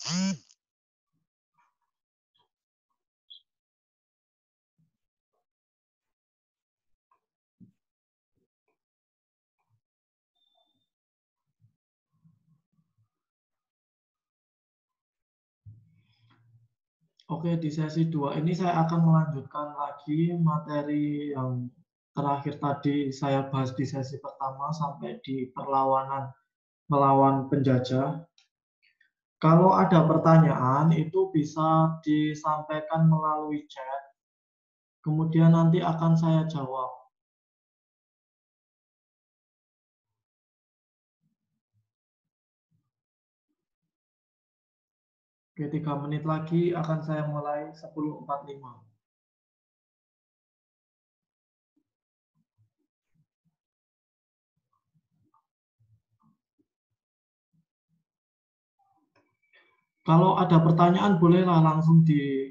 Oke, di sesi 2 ini saya akan melanjutkan lagi materi yang terakhir tadi saya bahas di sesi pertama sampai di perlawanan melawan penjajah. Kalau ada pertanyaan itu bisa disampaikan melalui chat, kemudian nanti akan saya jawab. Oke, 3 menit lagi akan saya mulai 10.45. Kalau ada pertanyaan bolehlah langsung di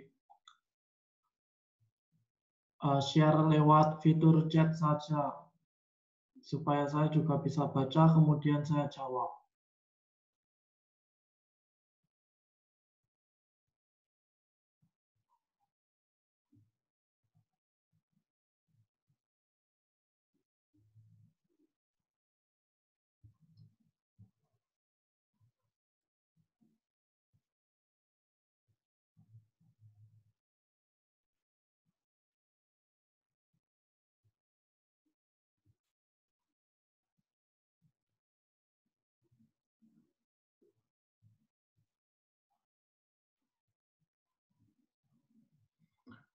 share lewat fitur chat saja, supaya saya juga bisa baca kemudian saya jawab.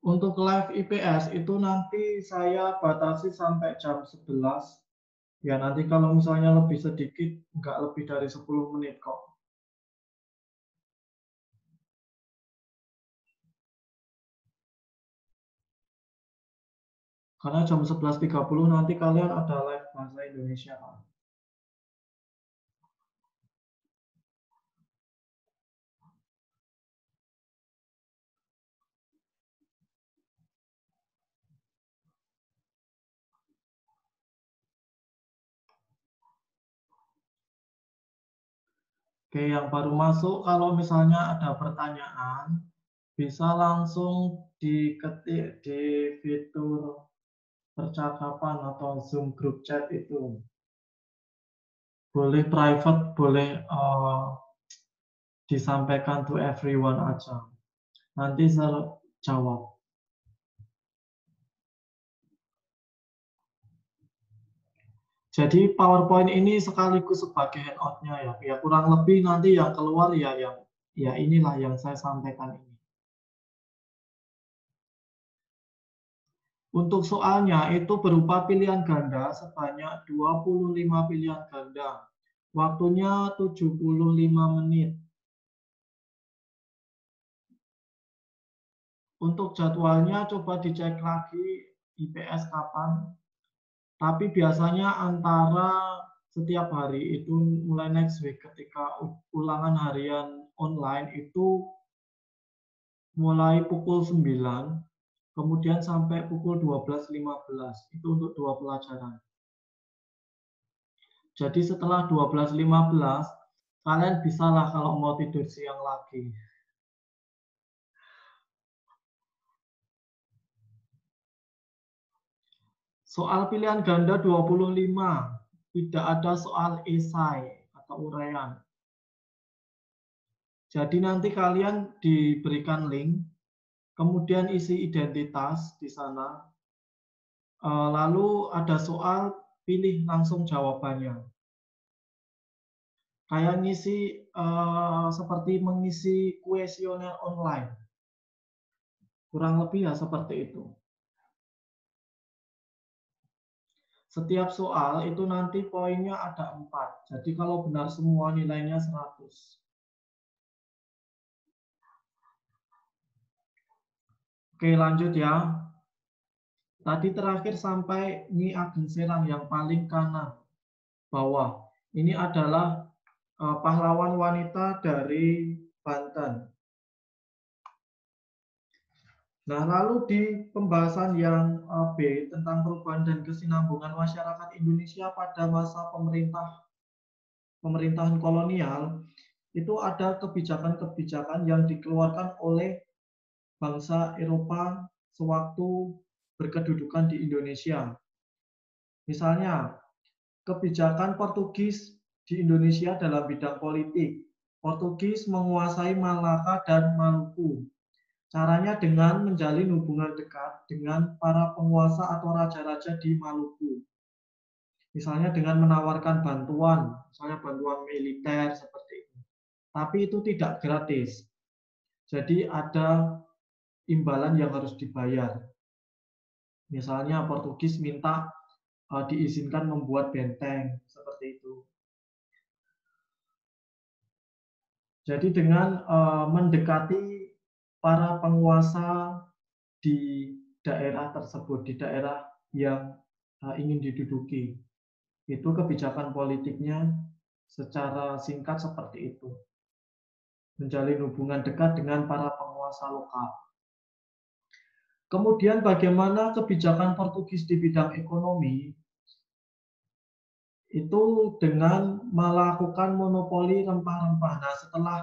Untuk live IPS itu nanti saya batasi sampai jam 11. Ya nanti kalau misalnya lebih sedikit, nggak lebih dari 10 menit kok. Karena jam 11.30 nanti kalian ada live bahasa Indonesia, Pak. Oke, yang baru masuk, kalau misalnya ada pertanyaan, bisa langsung diketik di fitur percakapan atau Zoom group chat itu. Boleh private, boleh disampaikan to everyone aja. Nanti saya jawab. Jadi PowerPoint ini sekaligus sebagai handout-nya ya. Ya kurang lebih nanti yang keluar ya inilah yang saya sampaikan ini. Untuk soalnya itu berupa pilihan ganda sebanyak 25 pilihan ganda. Waktunya 75 menit. Untuk jadwalnya coba dicek lagi IPS kapan. Tapi biasanya antara setiap hari itu mulai next week ketika ulangan harian online itu mulai pukul 9, kemudian sampai pukul 12.15. Itu untuk 2 pelajaran. Jadi setelah 12.15, kalian bisalah kalau mau tidur siang lagi. Soal pilihan ganda 25, tidak ada soal esai atau uraian. Jadi nanti kalian diberikan link, kemudian isi identitas di sana, lalu ada soal, pilih langsung jawabannya. Kayak ngisi seperti mengisi kuesioner online. Kurang lebih ya seperti itu. Setiap soal itu nanti poinnya ada 4. Jadi kalau benar semua nilainya 100. Oke, lanjut ya. Tadi terakhir sampai Nyi Ageng Serang yang paling kanan bawah. Ini adalah pahlawan wanita dari Banten. Nah, lalu di pembahasan yang B tentang perubahan dan kesinambungan masyarakat Indonesia pada masa pemerintahan kolonial, itu ada kebijakan-kebijakan yang dikeluarkan oleh bangsa Eropa sewaktu berkedudukan di Indonesia. Misalnya, kebijakan Portugis di Indonesia dalam bidang politik. Portugis menguasai Malaka dan Maluku. Caranya dengan menjalin hubungan dekat dengan para penguasa atau raja-raja di Maluku. Misalnya dengan menawarkan bantuan, misalnya bantuan militer seperti itu. Tapi itu tidak gratis. Jadi ada imbalan yang harus dibayar. Misalnya Portugis minta diizinkan membuat benteng seperti itu. Jadi dengan mendekati para penguasa di daerah tersebut, di daerah yang ingin diduduki, itu kebijakan politiknya secara singkat seperti itu. Menjalin hubungan dekat dengan para penguasa lokal. Kemudian bagaimana kebijakan Portugis di bidang ekonomi itu dengan melakukan monopoli rempah-rempah. Nah, setelah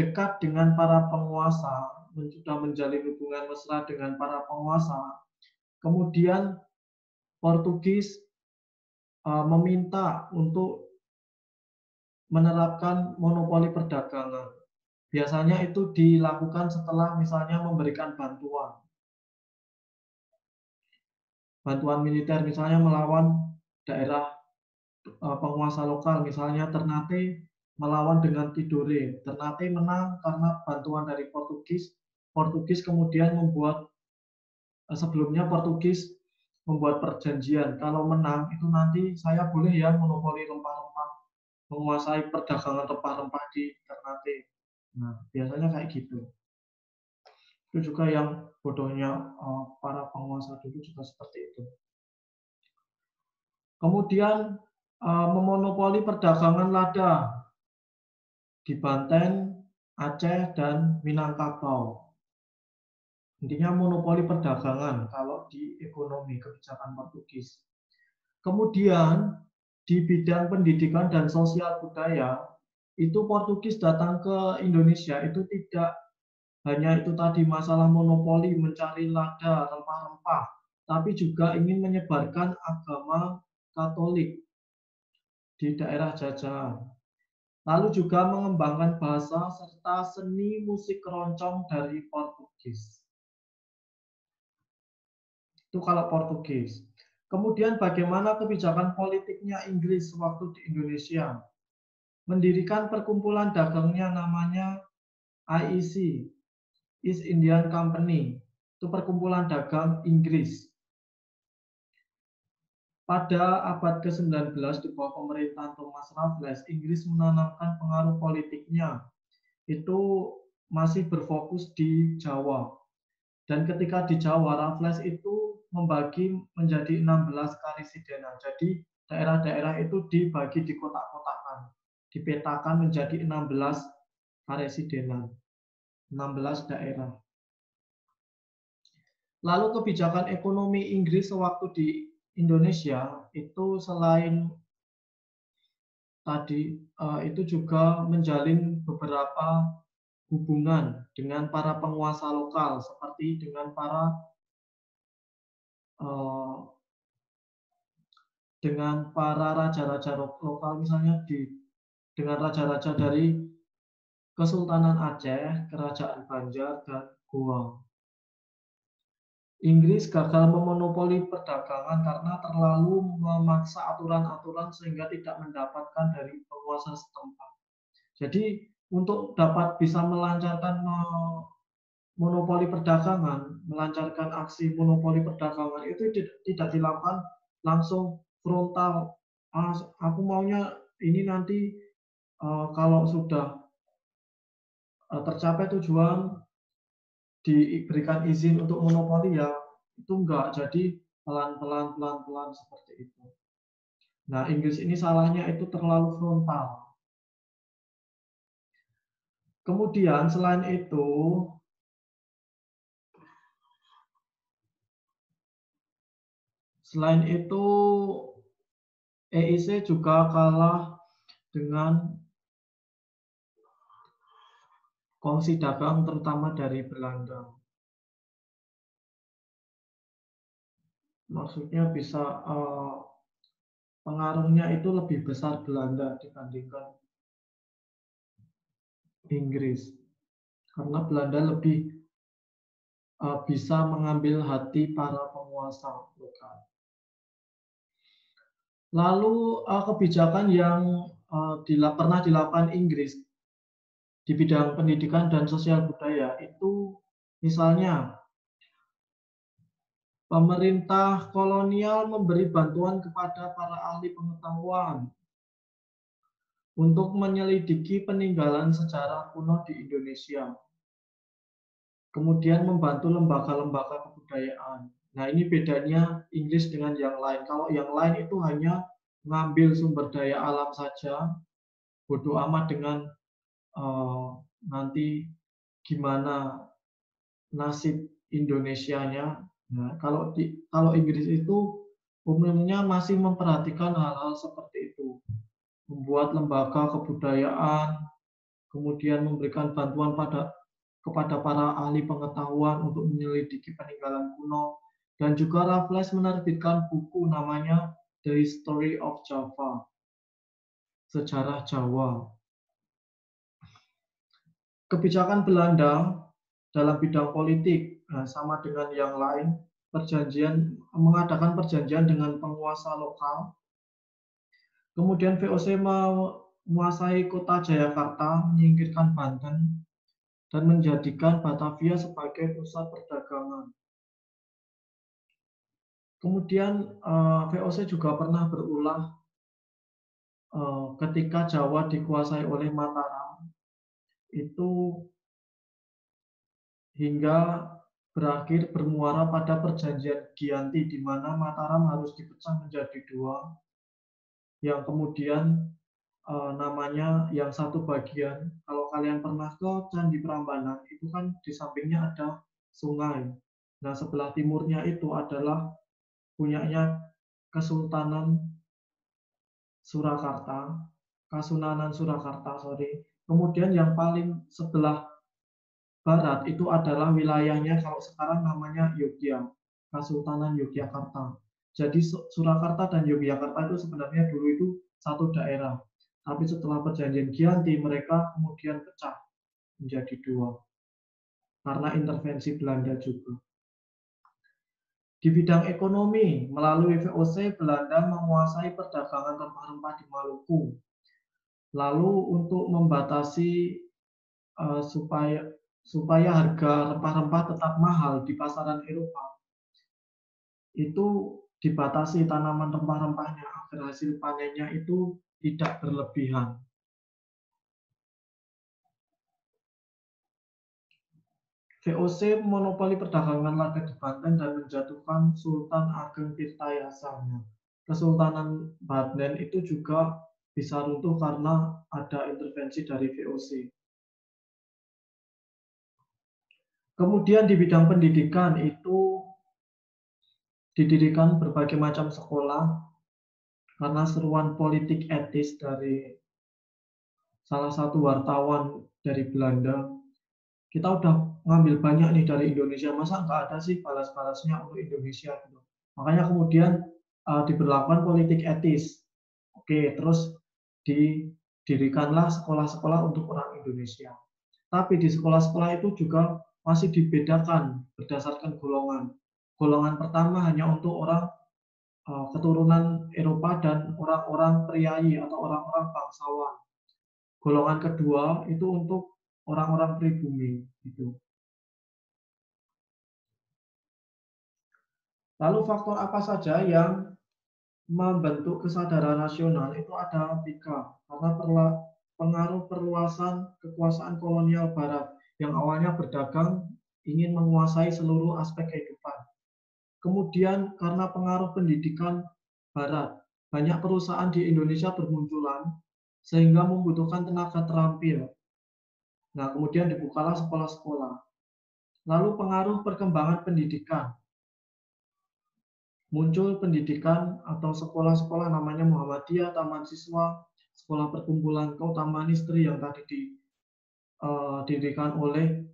dekat dengan para penguasa, sudah menjalin hubungan mesra dengan para penguasa, kemudian Portugis meminta untuk menerapkan monopoli perdagangan. Biasanya itu dilakukan setelah misalnya memberikan bantuan. Bantuan militer misalnya melawan daerah penguasa lokal, misalnya Ternate melawan dengan Tidore. Ternate menang karena bantuan dari Portugis. Portugis kemudian membuat, sebelumnya Portugis membuat perjanjian, kalau menang itu nanti saya boleh ya monopoli rempah-rempah, menguasai perdagangan rempah-rempah di Ternate. Nah, biasanya kayak gitu. Itu juga yang bodohnya para penguasa dulu juga seperti itu. Kemudian memonopoli perdagangan lada di Banten, Aceh, dan Minangkabau. Intinya monopoli perdagangan kalau di ekonomi kebijakan Portugis. Kemudian di bidang pendidikan dan sosial budaya, itu Portugis datang ke Indonesia itu tidak hanya itu tadi masalah monopoli mencari lada, rempah-rempah, tapi juga ingin menyebarkan agama Katolik di daerah jajahan. Lalu juga mengembangkan bahasa serta seni musik keroncong dari Portugis. Itu kalau Portugis. Kemudian bagaimana kebijakan politiknya Inggris waktu di Indonesia? Mendirikan perkumpulan dagangnya namanya IEC, East Indian Company. Itu perkumpulan dagang Inggris. Pada abad ke-19 di bawah pemerintahan Thomas Raffles, Inggris menanamkan pengaruh politiknya. Itu masih berfokus di Jawa. Dan ketika di Jawa, Raffles itu membagi menjadi 16 karesidenan. Jadi daerah-daerah itu dibagi di kotak-kotakan, dipetakan menjadi 16 karesidenan, 16 daerah. Lalu kebijakan ekonomi Inggris sewaktu di Indonesia itu selain tadi itu juga menjalin beberapa hubungan dengan para penguasa lokal seperti dengan para raja-raja lokal, misalnya dengan raja-raja dari Kesultanan Aceh, Kerajaan Banjar, dan Goa. Inggris gagal memonopoli perdagangan karena terlalu memaksa aturan-aturan sehingga tidak mendapatkan dari penguasa setempat. Jadi untuk dapat bisa melancarkan monopoli perdagangan, melancarkan aksi monopoli perdagangan itu tidak dilakukan langsung frontal. Aku maunya ini nanti kalau sudah tercapai tujuan diberikan izin untuk monopoli ya itu enggak, jadi pelan-pelan seperti itu. Nah, Inggris ini salahnya itu terlalu frontal. Kemudian selain itu EIC juga kalah dengan kongsi dagang terutama dari Belanda. Maksudnya bisa pengaruhnya itu lebih besar Belanda dibandingkan Inggris, karena Belanda lebih bisa mengambil hati para penguasa lokal. Lalu kebijakan yang pernah dilakukan Inggris di bidang pendidikan dan sosial budaya itu misalnya pemerintah kolonial memberi bantuan kepada para ahli pengetahuan untuk menyelidiki peninggalan sejarah kuno di Indonesia. Kemudian membantu lembaga-lembaga kebudayaan. Nah, ini bedanya Inggris dengan yang lain. Kalau yang lain itu hanya mengambil sumber daya alam saja, bodoh amat dengan nanti gimana nasib Indonesianya. Nah, kalau Inggris itu umumnya masih memperhatikan hal-hal seperti itu. Membuat lembaga kebudayaan, kemudian memberikan bantuan kepada para ahli pengetahuan untuk menyelidiki peninggalan kuno, dan juga Raffles menerbitkan buku namanya The History of Java, Sejarah Jawa. Kebijakan Belanda dalam bidang politik sama dengan yang lain, mengadakan perjanjian dengan penguasa lokal. Kemudian VOC menguasai kota Jayakarta, menyingkirkan Banten, dan menjadikan Batavia sebagai pusat perdagangan. Kemudian VOC juga pernah berulah ketika Jawa dikuasai oleh Mataram, itu hingga berakhir bermuara pada perjanjian Giyanti di mana Mataram harus dipecah menjadi dua, yang kemudian namanya yang satu bagian, kalau kalian pernah ke Candi Prambanan, itu kan di sampingnya ada sungai. Nah, sebelah timurnya itu adalah punyanya Kesultanan Surakarta, Kasunanan Surakarta, sorry. Kemudian yang paling sebelah barat itu adalah wilayahnya kalau sekarang namanya Yogyakarta, Kesultanan Yogyakarta. Jadi Surakarta dan Yogyakarta itu sebenarnya dulu itu satu daerah. Tapi setelah perjanjian Giyanti mereka kemudian pecah menjadi dua karena intervensi Belanda juga. Di bidang ekonomi, melalui VOC Belanda menguasai perdagangan rempah-rempah di Maluku. Lalu untuk membatasi supaya harga rempah-rempah tetap mahal di pasaran Eropa, itu dibatasi tanaman rempah-rempahnya agar hasil panennya itu tidak berlebihan. VOC monopoli perdagangan lada di Banten dan menjatuhkan Sultan Ageng Tirtayasanya. Kesultanan Banten itu juga bisa runtuh karena ada intervensi dari VOC. Kemudian di bidang pendidikan itu didirikan berbagai macam sekolah karena seruan politik etis dari salah satu wartawan dari Belanda. Kita udah ngambil banyak nih dari Indonesia, masa nggak ada sih balas-balasnya untuk Indonesia gitu. Makanya kemudian diberlakukan politik etis. Oke, terus didirikanlah sekolah-sekolah untuk orang Indonesia. Tapi di sekolah-sekolah itu juga masih dibedakan berdasarkan golongan. Golongan pertama hanya untuk orang keturunan Eropa dan orang-orang priai atau orang-orang bangsawan. Golongan kedua itu untuk orang-orang pribumi gitu. Lalu faktor apa saja yang membentuk kesadaran nasional itu ada 3, karena pengaruh perluasan kekuasaan kolonial Barat yang awalnya berdagang ingin menguasai seluruh aspek kehidupan. Kemudian karena pengaruh pendidikan Barat, banyak perusahaan di Indonesia bermunculan sehingga membutuhkan tenaga terampil. Nah, kemudian dibukalah sekolah-sekolah. Lalu pengaruh perkembangan pendidikan. Muncul pendidikan atau sekolah-sekolah namanya Muhammadiyah, Taman Siswa, Sekolah Perkumpulan Kaum Taman Istri yang tadi didirikan oleh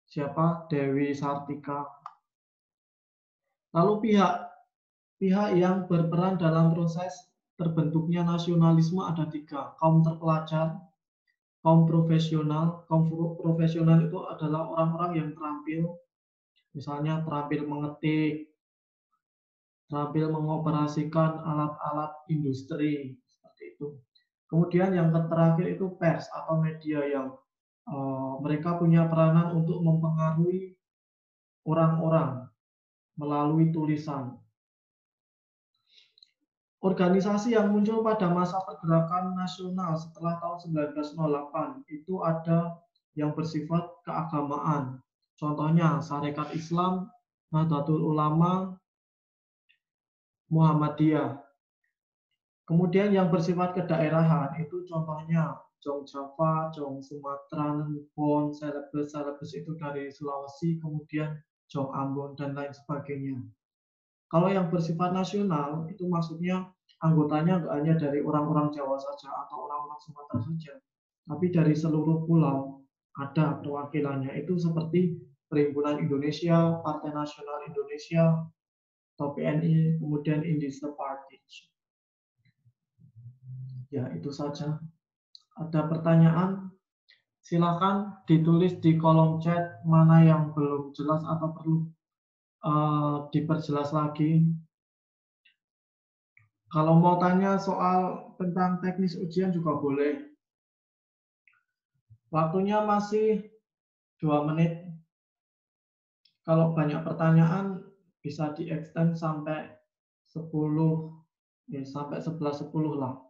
siapa? Dewi Sartika. Lalu pihak yang berperan dalam proses terbentuknya nasionalisme ada tiga: kaum terpelajar, kaum profesional. Kaum profesional itu adalah orang-orang yang terampil, misalnya terampil mengetik, terampil mengoperasikan alat-alat industri, seperti itu. Kemudian yang terakhir itu pers atau media yang mereka punya peranan untuk mempengaruhi orang-orang melalui tulisan. Organisasi yang muncul pada masa pergerakan nasional setelah tahun 1908 itu ada yang bersifat keagamaan. Contohnya Sarekat Islam, Nahdlatul Ulama, Muhammadiyah. Kemudian yang bersifat kedaerahan itu contohnya Jong Java, Jong Sumatera, Bon, Celebes itu dari Sulawesi, kemudian Jong Ambon dan lain sebagainya. Kalau yang bersifat nasional itu maksudnya anggotanya nggak hanya dari orang-orang Jawa saja atau orang-orang Sumatera saja, tapi dari seluruh pulau ada perwakilannya. Itu seperti Perhimpunan Indonesia, Partai Nasional Indonesia, atau PNI, kemudian Indische Party. Ya, itu saja. Ada pertanyaan? Silakan ditulis di kolom chat mana yang belum jelas atau perlu diperjelas lagi. Kalau mau tanya soal tentang teknis ujian juga boleh. Waktunya masih 2 menit. Kalau banyak pertanyaan bisa di-extend sampai 10, ya, sampai 11.10 lah.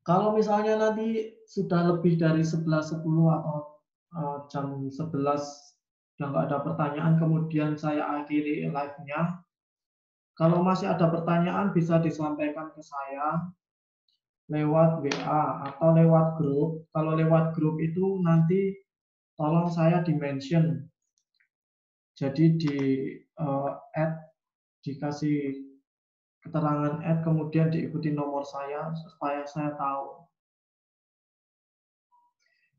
Kalau misalnya nanti sudah lebih dari 11.10 atau jam 11 yang nggak ada pertanyaan, kemudian saya akhiri live-nya. Kalau masih ada pertanyaan bisa disampaikan ke saya lewat WA atau lewat grup. Kalau lewat grup itu nanti tolong saya di-mention. Jadi di add, dikasih keterangan add, kemudian diikuti nomor saya supaya saya tahu.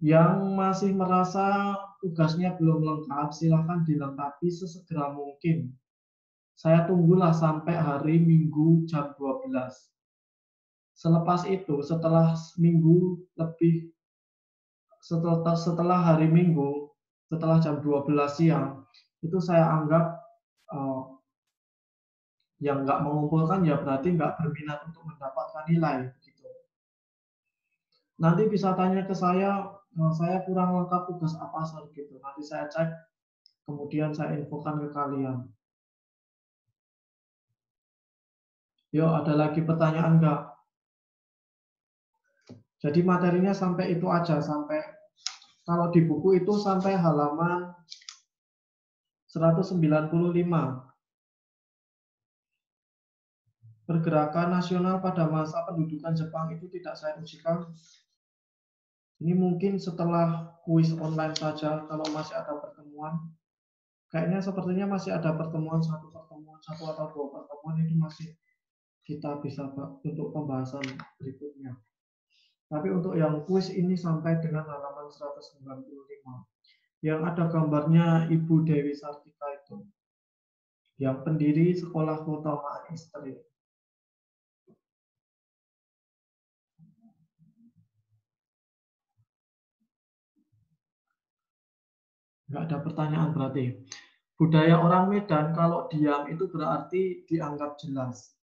Yang masih merasa tugasnya belum lengkap, silahkan dilengkapi sesegera mungkin. Saya tunggulah sampai hari Minggu jam 12. Selepas itu, setelah minggu lebih, setelah hari Minggu, setelah jam 12 siang, itu saya anggap yang nggak mengumpulkan ya berarti nggak berminat untuk mendapatkan nilai. Gitu. Nanti bisa tanya ke saya kurang lengkap tugas apa gitu. Nanti saya cek, kemudian saya infokan ke kalian. Yuk, ada lagi pertanyaan nggak? Jadi materinya sampai itu aja, sampai kalau di buku itu sampai halaman 195. Pergerakan nasional pada masa pendudukan Jepang itu tidak saya ujikan. Ini mungkin setelah kuis online saja kalau masih ada pertemuan. Kayaknya sepertinya masih ada pertemuan, satu atau dua pertemuan itu masih kita bisa untuk pembahasan berikutnya. Tapi untuk yang kuis ini sampai dengan halaman 195. Yang ada gambarnya Ibu Dewi Sartika itu. Yang pendiri Sekolah Keutamaan Istri. Nggak ada pertanyaan berarti. Budaya orang Medan kalau diam itu berarti dianggap jelas.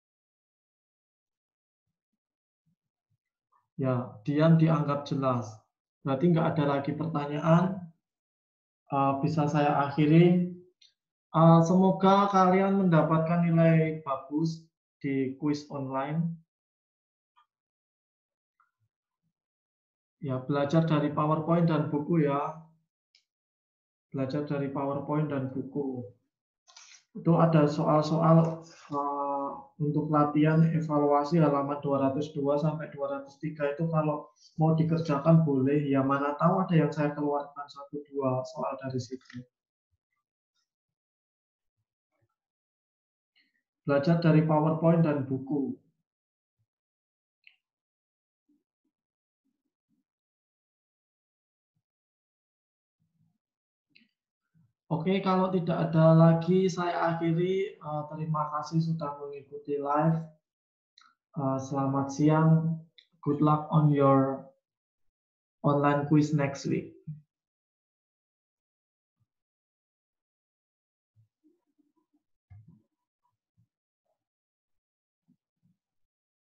Ya, diam dianggap jelas. Berarti nggak ada lagi pertanyaan. Bisa saya akhiri. Semoga kalian mendapatkan nilai bagus di kuis online. Ya, belajar dari PowerPoint dan buku ya. Belajar dari PowerPoint dan buku. Itu ada soal-soal untuk latihan evaluasi halaman 202 sampai 203 itu kalau mau dikerjakan boleh. Ya mana tahu ada yang saya keluarkan 1-2 soal dari situ. Belajar dari PowerPoint dan buku. Oke, kalau tidak ada lagi saya akhiri. Terima kasih sudah mengikuti live. Selamat siang. Good luck on your online quiz next week.